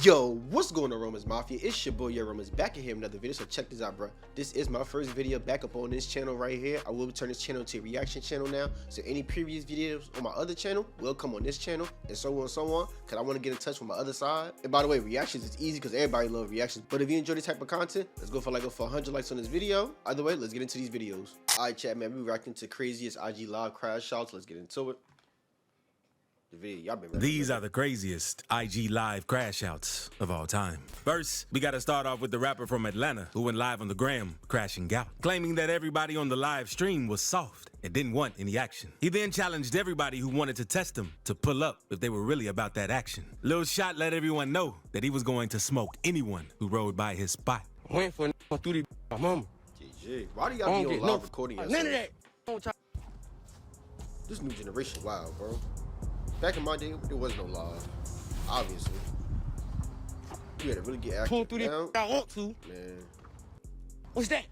Yo, what's going on, Romans Mafia? It's your boy YoRumors back in here with another video. So check this out, bro. This is my first video back up on this channel right here. I will turn this channel into a reaction channel now. So any previous videos on my other channel will come on this channel, and so on and so on. Cause I want to get in touch with my other side. And by the way, reactions is easy because everybody loves reactions. But if you enjoy this type of content, let's go for 100 likes on this video. Either way, let's get into these videos. Alright, chat, man. We reacting to craziest IG live Crashouts. Let's get into it. These are the craziest IG live Crashouts of all time. First, we gotta start off with the rapper from Atlanta who went live on the gram, crashing out, claiming that everybody on the live stream was soft and didn't want any action. He then challenged everybody who wanted to test him to pull up if they were really about that action. Lil Shot let everyone know that he was going to smoke anyone who rode by his spot. Went for through the mama. GG. Why do y'all be on live recording yourself? None of that. This new generation, wow, bro. Back in my day, there was no live. Obviously. You had to really get active. Pull through now. I want to. Man. What's that?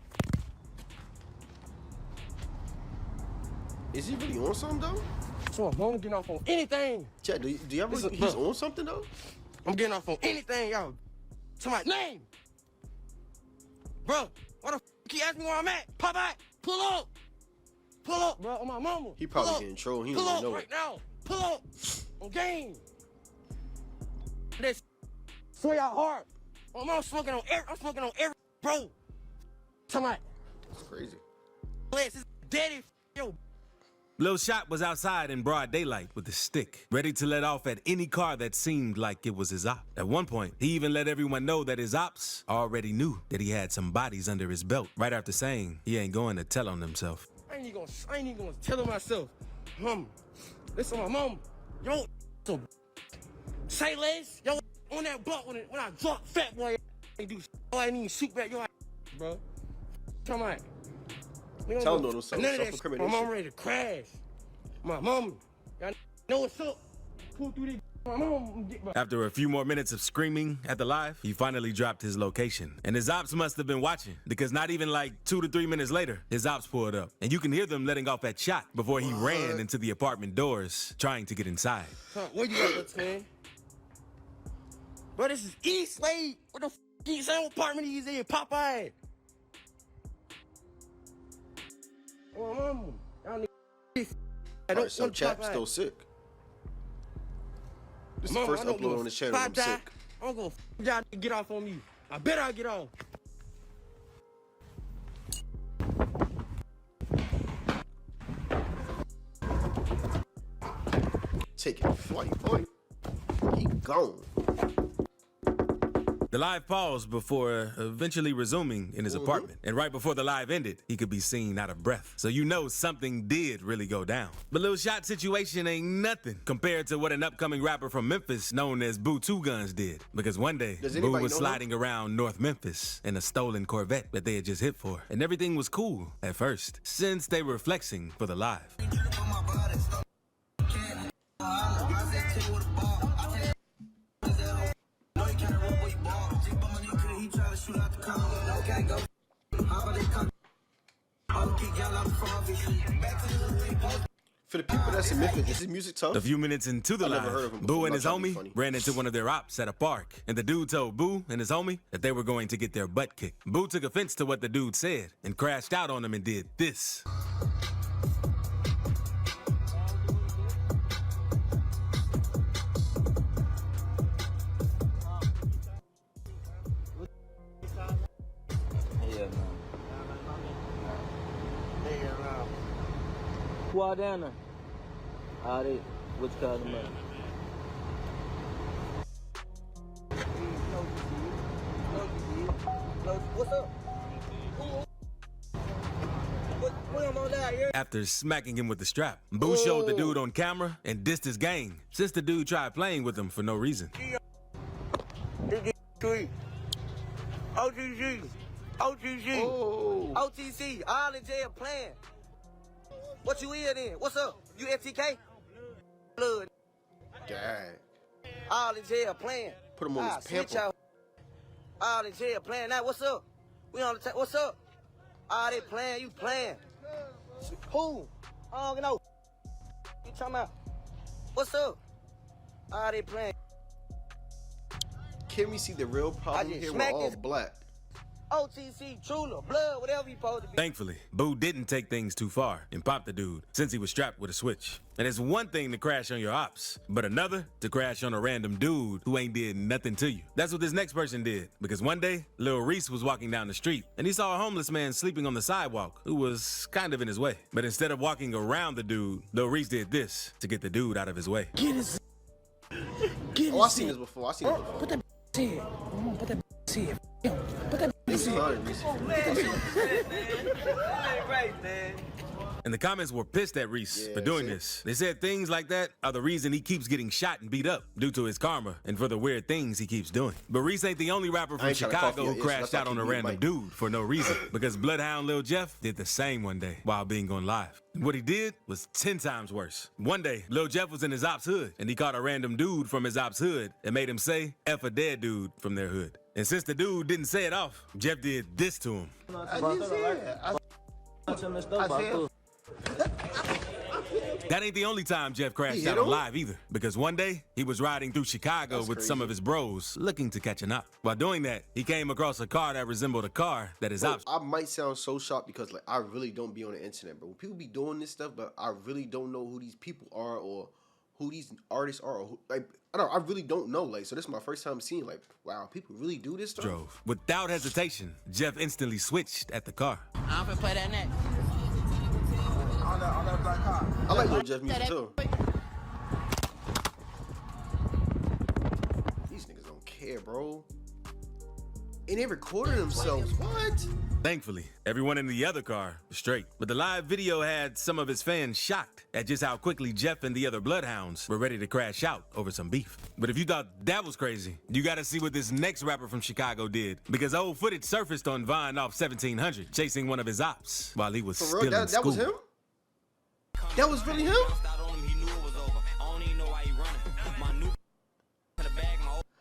Is he really on something, though? So I'm getting off on anything. Chat, do y'all really, he's on something, though? I'm getting off on anything, y'all. Somebody name. Bro, why the f keep asking me where I'm at? Pop out. Pull up. Pull up, bro, on my mama. He probably getting trolled. He don't even know right it. now. Pull up on game. This swear y'all hard. I'm smoking on every bro. Somebody. That's crazy. It's daddy. Yo. Lil Shot was outside in broad daylight with a stick, ready to let off at any car that seemed like it was his op. At one point, he even let everyone know that his ops already knew that he had some bodies under his belt, right after saying he ain't going to tell on himself. I ain't even gonna tell him myself. Listen, my mom, yo, so say less, yo, on that block when I drop fat boy, I do, I ain't even shoot back, yo, bro. Come on. Tell them none of that. My mom ready to crash. My mom, y'all know what's up. Pull through this. My mom. After a few more minutes of screaming at the live, he finally dropped his location. And his ops must have been watching, because not even like 2 to 3 minutes later, his ops pulled up. And you can hear them letting off that shot before he ran into the apartment doors, trying to get inside. Where you at, little man? Bro, this is East Lake. What the f*** is that apartment he's in? Popeye. Oh, mama. Y'all need Alright, so Chap's still sick. This is the first upload on this channel. I'm sick. I'm gonna y'all get off on me. I bet I'll get off. Taking flight, boy. He gone. The live paused before eventually resuming in his apartment. And right before the live ended, he could be seen out of breath. So you know something did really go down. But Lil Shot's situation ain't nothing compared to what an upcoming rapper from Memphis known as Boo Two Guns did. Because one day, Boo was sliding around North Memphis in a stolen Corvette that they had just hit for. And everything was cool at first, since they were flexing for the live. For the people that's in Memphis, this is music tough. A few minutes into the live, Boo and his homie ran into one of their ops at a park, and the dude told Boo and his homie that they were going to get their butt kicked. Boo took offense to what the dude said and crashed out on him and did this. Who are down there? All they, which kind of money? What's up? After smacking him with the strap, Boo showed the dude on camera and dissed his gang, since the dude tried playing with him for no reason. OTC, OTC, all in jail playing. What you in then? What's up? You FTK? Blood. Dad. All in jail playing. Put him on his pamper. All in jail playing. Now what's up? We on the what's up? All they playing, you playing. Who? I don't know. You talking about? What's up? All they playing. Can we see the real problem just here? We're smacked all his- black. OTC, Trula, blood, whatever you supposed to be. Thankfully, Boo didn't take things too far and pop the dude since he was strapped with a switch. And it's one thing to crash on your ops, but another to crash on a random dude who ain't did nothing to you. That's what this next person did, because one day, Lil Reese was walking down the street and he saw a homeless man sleeping on the sidewalk who was kind of in his way. But instead of walking around the dude, Lil Reese did this to get the dude out of his way. Get his. Oh, I've seen this before. I've seen this before. Put that here. Put that here. Put that This is here. fine, Reese. Right, man. And the comments were pissed at Reese Yeah, for doing see? this. They said things like that are the reason he keeps getting shot and beat up due to his karma and for the weird things he keeps doing. But Reese ain't the only rapper I from ain't tryna cough Chicago your who ears, crashed that's out why I on a keep random muting dude for no reason, because Bloodhound Lil Jeff did the same one day while being on live. What he did was 10 times worse. One day, Lil Jeff was in his ops hood and he caught a random dude from his ops hood and made him say F a dead dude from their hood. And since the dude didn't say it off, Jeff did this to him. I didn't see it. That ain't the only time Jeff crashed He out hit on him? live either, because one day he was riding through Chicago That's with some crazy. of his bros looking to catch a knock. While doing that, he came across a car that resembled a car that his ops. I might sound so shocked because like I really don't be on the internet, bro. When people be doing this stuff, but I really don't know who these people are or who these artists are. Or who, like I really don't know. Like so, this is my first time seeing like wow, people really do this stuff. Drove. Without hesitation, Jeff instantly switched at the car. I'm finna play that next. On that black car. I like Lil Jeff music too. These niggas don't care, bro. And they recorded themselves. What? Thankfully, everyone in the other car was straight. But the live video had some of his fans shocked at just how quickly Jeff and the other Bloodhounds were ready to crash out over some beef. But if you thought that was crazy, you gotta see what this next rapper from Chicago did. Because old footage surfaced on Vine off 1700, chasing one of his ops while he was For still real? in That school. was him? That was really him?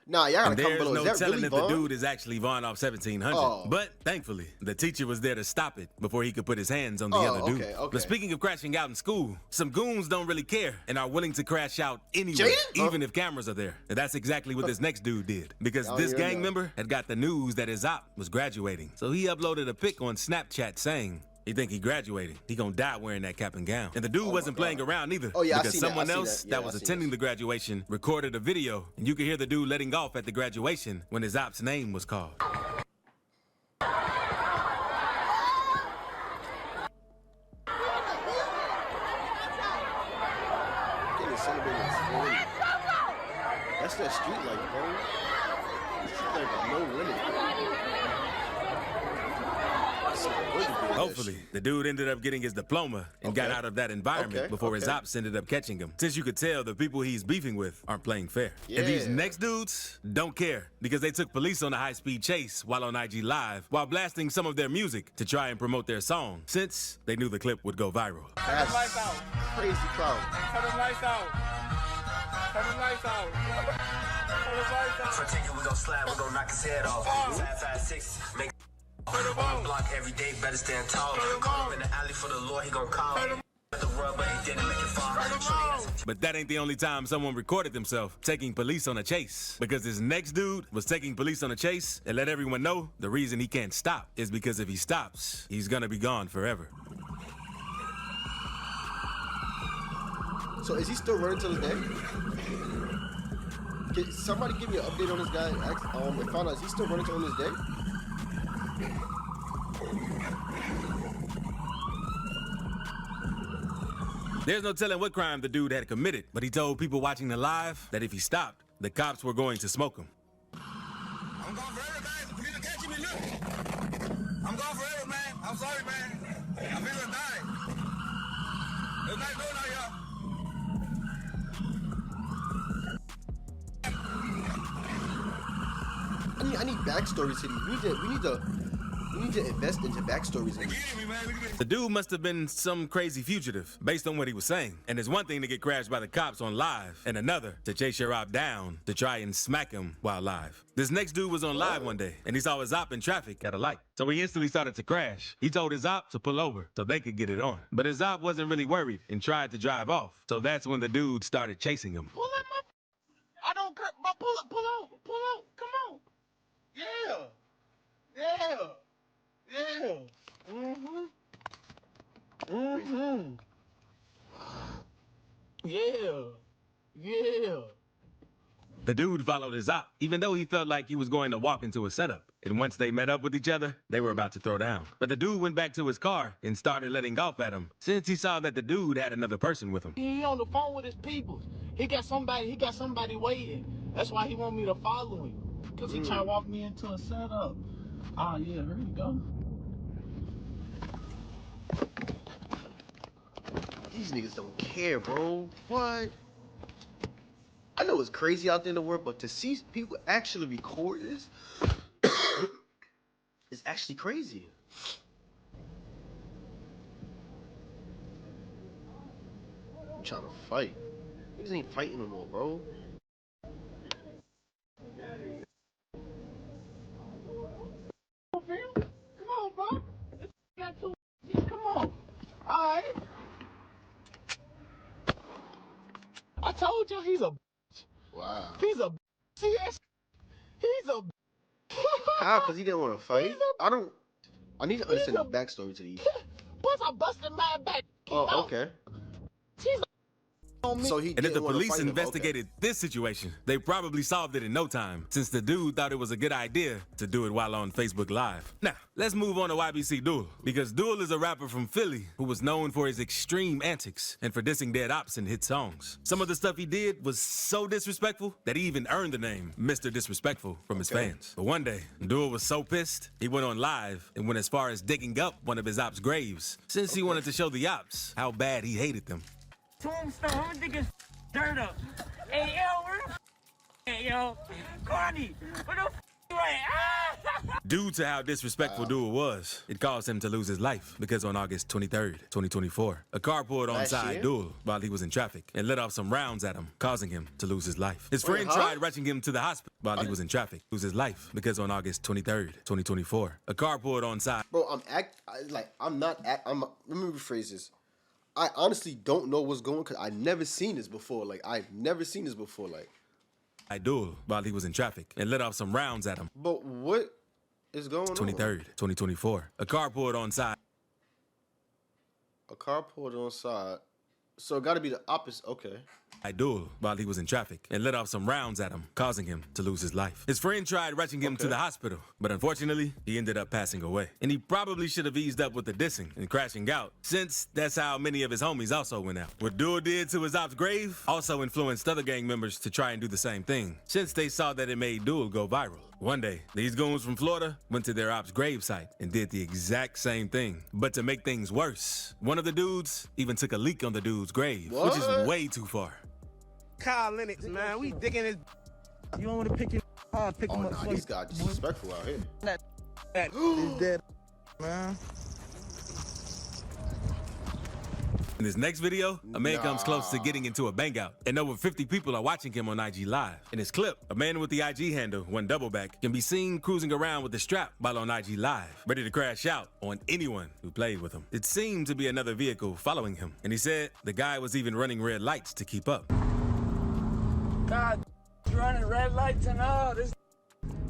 Nah, y'all And gotta comment there's below. no Is that telling really if the Vaughn? dude is actually Vaughn off 1700. Oh. But thankfully, the teacher was there to stop it before he could put his hands on the Oh, other dude. okay, okay. But speaking of crashing out in school, some goons don't really care and are willing to crash out anywhere, Jaden? even if cameras are there. And that's exactly what this next dude did. Because Oh, this yeah, gang no. member had got the news that his op was graduating. So he uploaded a pic on Snapchat saying, he think he graduating. He gonna die wearing that cap and gown. And the dude wasn't playing around either. Oh, yeah, I because seen that, I someone seen else that. Yeah, I was seen attending this. the graduation recorded a video, and you could hear the dude letting off at the graduation when his op's name was called. Getting celebrated at 40. That's that street life, bro. Street life got no limit. It's good to be in that Hopefully, shit. the dude ended up getting his diploma and got Okay. out of that environment Okay, before his okay. ops ended up catching him. Since you could tell the people he's beefing with aren't playing fair. And these Yeah. next dudes don't care because they took police on a high-speed chase while on IG Live while blasting some of their music to try and promote their song since they knew the clip would go viral. That's crazy clown. Turn the lights out. Turn the lights out. Turn the lights out. For ticket, we gon' slide, we gon' knock his head off. 556, make on block every day, better stand tall. Call him in the alley for the Lord, he gon' call. The rubber, he didn't make it fall. But that ain't the only time someone recorded themselves taking police on a chase. Because this next dude was taking police on a chase and let everyone know the reason he can't stop is because if he stops, he's gonna be gone forever. So is he still running to this day? Can somebody give me an update on this guy? And find out, is he still running to this day? There's no telling what crime the dude had committed, but he told people watching the live that if he stopped, the cops were going to smoke him. I'm going forever, guys. The police are catching me, look. I'm going forever, man. I'm sorry, man. I'm gonna die. It's not good out here. I need backstories to these. We need to invest into backstories in these. The dude must have been some crazy fugitive, based on what he was saying. And it's one thing to get crashed by the cops on live, and another to chase your op down to try and smack him while live. This next dude was on live one day, and he saw his op in traffic at a light. So he instantly started to crash. He told his op to pull over so they could get it on. But his op wasn't really worried and tried to drive off. So that's when the dude started chasing him. Pull that motherfucker. I don't pull out. Come on. Yeah. The dude followed his op, even though he felt like he was going to walk into a setup. And once they met up with each other, they were about to throw down. But the dude went back to his car and started letting off at him, since he saw that the dude had another person with him. He on the phone with his people. He got somebody waiting. That's why he want me to follow him. Cause he trying to walk me into a setup. Oh yeah, here we go. These niggas don't care, bro. What? I know it's crazy out there in the world, but to see people actually record this is actually crazy. I'm trying to fight. Niggas ain't fighting no more, bro. Come on, bro. Come on. All right. I told you he's a. Wow. He's a. See that? He's a. How? Because he didn't want to fight? I need to understand the backstory to these. Once I busted my back. Oh, okay. He's on me. So he And if the didn't wanna police fight him, investigated this situation, they probably solved it in no time, since the dude thought it was a good idea to do it while on Facebook Live. Now, let's move on to YBC Duel, because Duel is a rapper from Philly who was known for his extreme antics and for dissing dead ops in hit songs. Some of the stuff he did was so disrespectful that he even earned the name Mr. Disrespectful from his fans. But one day, Duel was so pissed, he went on live and went as far as digging up one of his ops' graves, since he wanted to show the ops how bad he hated them. Tombstone, I'm gonna dig his dirt up. Hey, yo, where the hey, yo? Carney, where the you at? Due to how disrespectful Duel was, it caused him to lose his life because on August 23rd, 2024, a car pulled onside Duel while he was in traffic and let off some rounds at him, causing him to lose his life. His friend tried rushing him to the hospital while he was in traffic, lose his life because on August 23rd, 2024, a car pulled onside. Bro, let me rephrase this. I honestly don't know what's going on because I've never seen this before. Duel while he was in traffic and let off some rounds at him. But what is going on? 23rd, 2024. A car pulled onside. A car pulled onside. So it got to be the opposite. Okay. Duel while he was in traffic and let off some rounds at him, causing him to lose his life. His friend tried rushing him to the hospital, but unfortunately, he ended up passing away. And he probably should have eased up with the dissing and crashing out, since that's how many of his homies also went out. What Duel did to his ops' grave also influenced other gang members to try and do the same thing, since they saw that it made Duel go viral. One day, these goons from Florida went to their ops' gravesite and did the exact same thing. But to make things worse, one of the dudes even took a leak on the dude's grave, which is way too far. Kyle Lennox, man, we digging his. You don't want to pick your. I'll pick him up. Nah, these guys disrespectful out here. That is dead, man. In this next video, a man comes close to getting into a bang out, and over 50 people are watching him on IG Live. In this clip, a man with the IG handle, One Double Back, can be seen cruising around with a strap while on IG Live, ready to crash out on anyone who played with him. It seemed to be another vehicle following him, and he said the guy was even running red lights to keep up. God, he's running red lights and all. This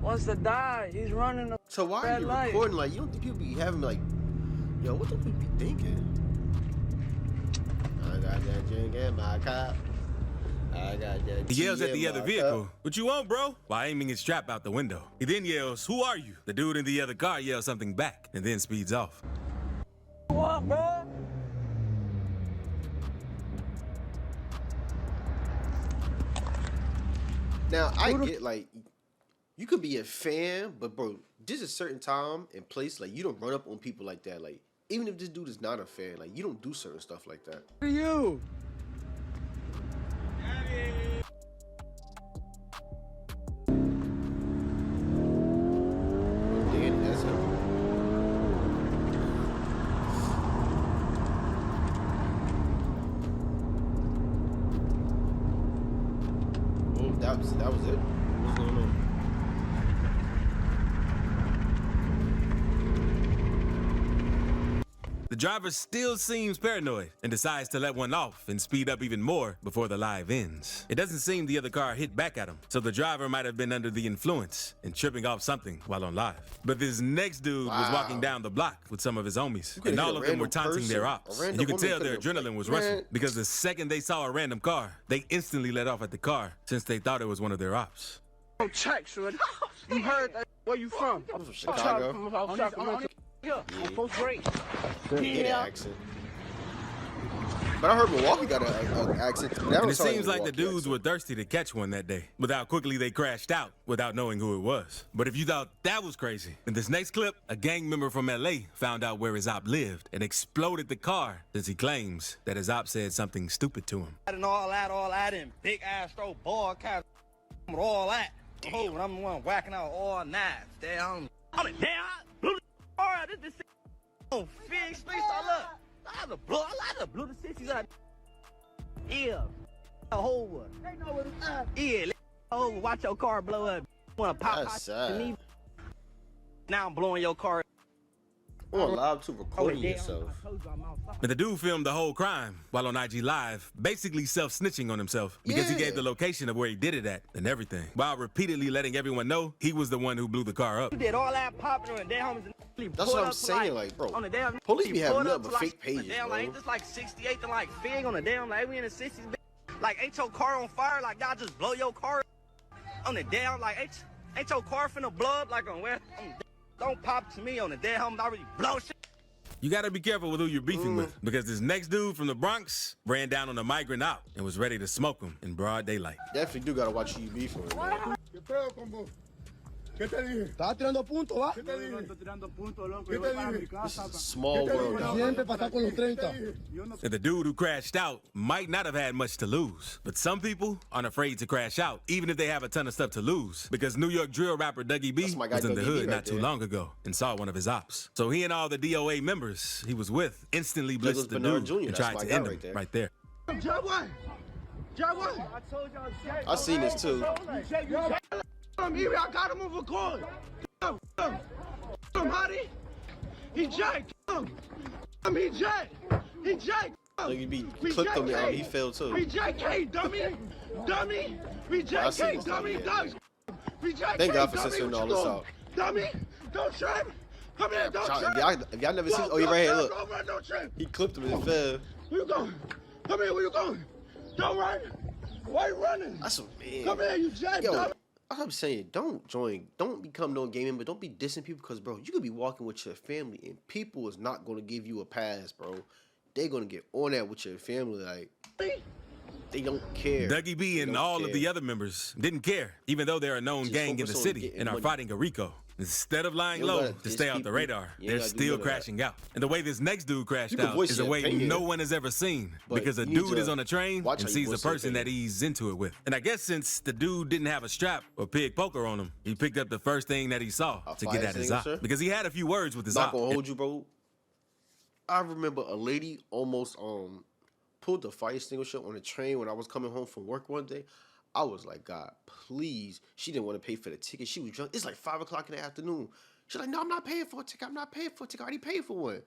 wants to die. He's running a So why are you recording? Like, you don't think people be having like, yo, what do people be thinking? I got that drink in my cup. I got that. He yells at the other vehicle, "What you want, bro?" while aiming his strap out the window. He then yells, "Who are you?" The dude in the other car yells something back and then speeds off. What you want, bro? Now I get like, you could be a fan, but bro, there's a certain time and place like you don't run up on people like that. Like even if this dude is not a fan, like you don't do certain stuff like that. For you. Danny, that's him. Oh, that was it. What's going on? the driver still seems paranoid and decides to let one off and speed up even more before the live ends. It doesn't seem the other car hit back at him, so the driver might have been under the influence and tripping off something while on live. But this next dude was walking down the block with some of his homies, and all of them were taunting their ops. And you could tell their adrenaline was rushing because the second they saw a random car, they instantly let off at the car since they thought it was one of their ops. Check, son. You heard that? Where you from? I'm from Chicago. Yeah, I'm post grade. Yeah, accent. But I heard Milwaukee got an accent. And it seems like the dudes were thirsty to catch one that day, with how quickly they crashed out without knowing who it was. But if you thought that was crazy, in this next clip, a gang member from LA found out where his op lived and exploded the car since he claims that his op said something stupid to him. And all that, and big ass throw ball kind with all that. Oh, and I'm the one whacking out all knives. Damn. I'm a damn. Blew the car. This on Phoenix Street. I had to blow the 60s out. Yeah. A whole one. They know what it's at. Yeah. Oh, watch your car blow up. Wanna pop That's sad. Now I'm blowing your car. On live to recording yourself. And the dude filmed the whole crime while on IG Live, basically self-snitching on himself because he gave the location of where he did it at and everything, while repeatedly letting everyone know he was the one who blew the car up. You did all that popping on the damn. That's what I'm saying, like, bro. On the damn, police be having nothing but fake pages, damn, bro. like, ain't this like 68 and like Fig on the damn, like we in the 60s, like ain't your car on fire, like y'all just blow your car on the damn, like ain't your car finna blow up, like on where, don't pop to me on the damn, I already blow shit. You gotta be careful with who you're beefing with, because this next dude from the Bronx ran down on a migrant op and was ready to smoke him in broad daylight. Definitely do gotta watch who you beefing with, man. ¿Qué te dije? Estaba tirando puntos, ¿va? ¿Qué te dije? No estoy tirando puntos, loco. Yo voy para mi casa. Small world out Siempre pasar con los 30. And the dude who crashed out might not have had much to lose, but some people aren't afraid to crash out, even if they have a ton of stuff to lose, because New York drill rapper Dougie B was in the hood not too long ago and saw one of his ops. So he and all the DOA members he was with instantly blitzed the dude and tried to end him right there. Jaguar! I seen this too. I got him over call. Hottie. He jacked. He jacked. He jacked. Look, he clipped him and he fell too. We jack K, dummy. Dummy. We jack K, dummy. We jack K, thank God for censoring all this out. Dummy. Don't trip. Come here, don't trip. If y'all never seen, oh, you right here, look. Don't run, don't trip. He clipped him and fell. Where you going? Come here, where you going? Don't run. Why you running? That's what, man. Come here, you jack, dummy. I'm saying, don't become no gaming, but don't be dissing people, because, bro, you could be walking with your family and people is not going to give you a pass, bro. They're going to get on that with your family, like, they don't care. Dougie B and all of the other members didn't care, even though they're a known gang in the city and are fighting a RICO. Instead of lying low to stay off the radar, they're still crashing out. And the way this next dude crashed out is a way no one has ever seen, because a dude is on a train and sees a person that he's into it with. And I guess since the dude didn't have a strap or pig poker on him, he picked up the first thing that he saw to get at his op, because he had a few words with his op. Not gonna hold you, bro. I remember a lady almost pulled the fire extinguisher on the train when I was coming home from work one day. I was like, God, please. She didn't want to pay for the ticket. She was drunk. It's like 5 o'clock in the afternoon. She's like, no, I'm not paying for a ticket. I'm not paying for a ticket. I already paid for one.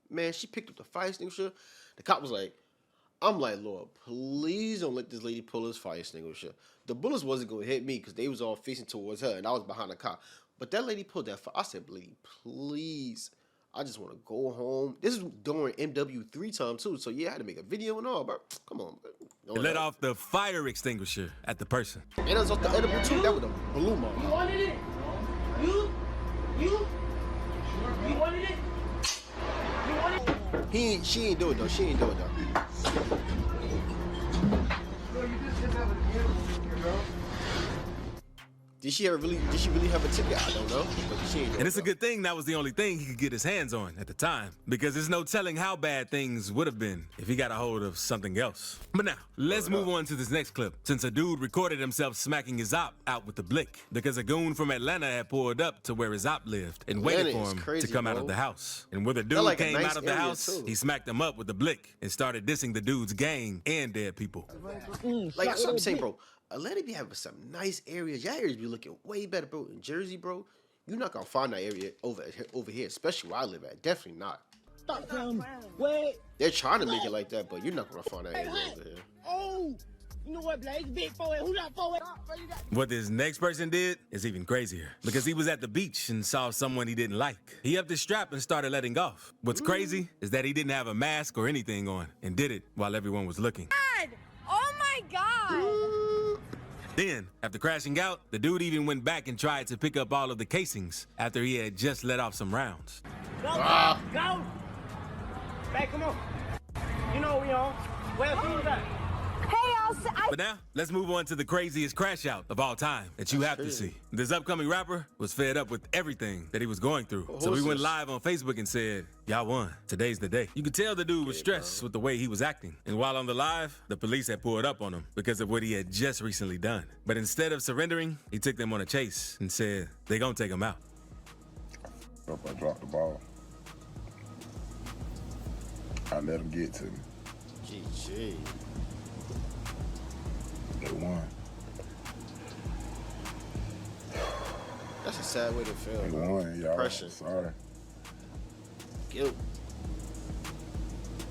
Man, she picked up the fire extinguisher. The cop was like, I'm like, Lord, please don't let this lady pull this fire extinguisher. The bullets wasn't going to hit me because they was all facing towards her and I was behind the cop. But that lady pulled that fire. I said, lady, please. I just want to go home. This is during MW3 time, too. So, yeah, I had to make a video and all, bro. Come on, bro. It let off the fire extinguisher at the person. And it was off the edible, too. That was a blue mom. You wanted it? You wanted it? You wanted it? She ain't do it, though. She ain't do it, though. Did she really have a ticket? I don't know. But she ain't. And it's a good thing that was the only thing he could get his hands on at the time, because there's no telling how bad things would have been if he got a hold of something else. But now, let's move on to this next clip, since a dude recorded himself smacking his op out with the blick, because a goon from Atlanta had pulled up to where his op lived and waited for him to come out of the house. And when the dude came out of the house, he smacked him up with the blick and started dissing the dude's gang and dead people. Like, that's what I'm saying, bro. Atlanta be having some nice areas. Y'all areas be looking way better, bro. In Jersey, bro, you're not gonna find that area over here, especially where I live at. Definitely not. Stop playing. Wait. They're trying to make it like that, but you're not gonna find that anywhere over here. Oh. You know what, Blaze? Big forehead. Who not forehead? What this next person did is even crazier because he was at the beach and saw someone he didn't like. He upped his strap and started letting off. What's crazy is that he didn't have a mask or anything on and did it while everyone was looking. God! Oh my God! Then, after crashing out, the dude even went back and tried to pick up all of the casings after he had just let off some rounds. Go. Go. Back, come on. You know we on. Where else you at? But now, let's move on to the craziest crash out of all time that you have to see. This upcoming rapper was fed up with everything that he was going through. So he went live on Facebook and said, "Y'all won. Today's the day." You could tell the dude was stressed with the way he was acting. And while on the live, the police had pulled up on him because of what he had just recently done. But instead of surrendering, he took them on a chase and said, "They gonna take him out." I dropped the ball. I let him get to me. GG. They won. That's a sad way to feel. They won, y'all. Depression. Sorry. Guilt.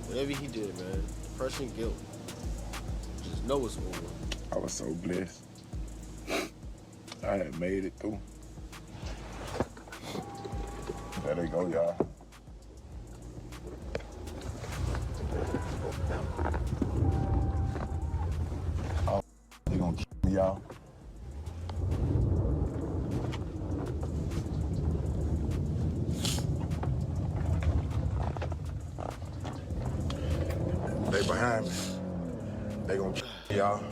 Whatever he did, man. Depression, guilt. Just know it's over. I was so blessed. I had made it through. There they go, y'all. Oh, they gonna kill me, y'all. They behind me. They gonna kill me, y'all.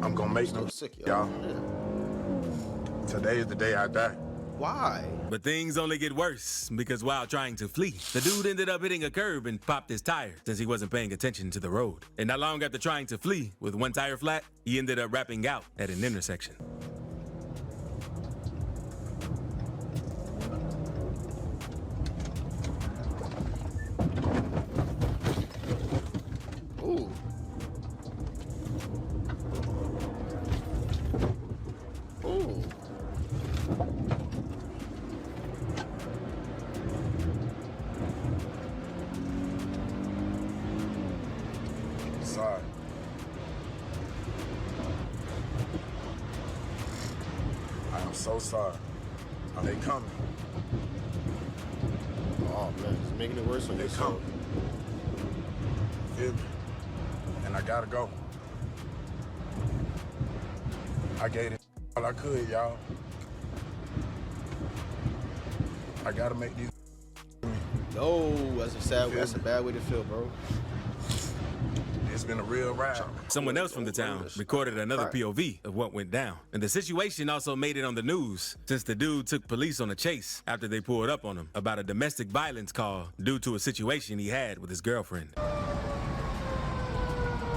I'm gonna make them sick, y'all. Today is the day I die. Why? But things only get worse because while trying to flee, the dude ended up hitting a curb and popped his tire since he wasn't paying attention to the road. And not long after trying to flee with one tire flat, he ended up rapping out at an intersection. Ooh. Ooh. Sorry. I am so sorry. Are they coming? Oh man, it's making it worse on They yourself. coming. Feel me? And I gotta go. I gave it all I could, y'all. I gotta make these. No, that's a bad way to feel, bro. It's been a real ride. Someone else from the town recorded another POV of what went down. And the situation also made it on the news since the dude took police on a chase after they pulled up on him about a domestic violence call due to a situation he had with his girlfriend.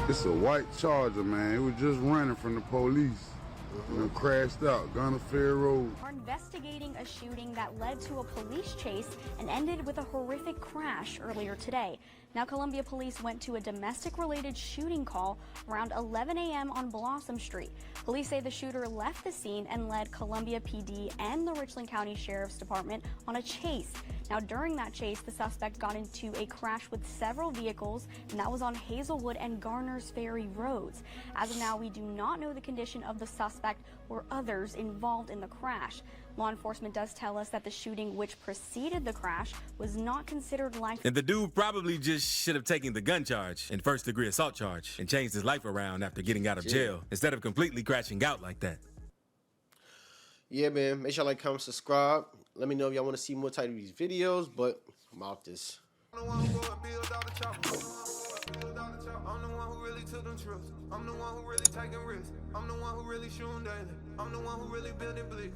It's a white Charger, man. It was just running from the police. And crashed out, Gunner Fair Road. Are investigating a shooting that led to a police chase and ended with a horrific crash earlier today. Now, Columbia police went to a domestic-related shooting call around 11 a.m. on Blossom Street. Police say the shooter left the scene and led Columbia PD and the Richland County Sheriff's Department on a chase. Now, during that chase, the suspect got into a crash with several vehicles, and that was on Hazelwood and Garner's Ferry roads. As of now, we do not know the condition of the suspect or others involved in the crash. Law enforcement does tell us that the shooting which preceded the crash was not considered life. And the dude probably just should have taken the gun charge and first-degree assault charge and changed his life around after getting out of jail instead of completely crashing out like that. Yeah, man. Make sure y'all like, comment, subscribe. Let me know if y'all want to see more type of these videos, but I'm out this. I'm the one who really took them trips. I'm the one who really taking risks. I'm the one who really shooting daily. I'm the one who really building blicks.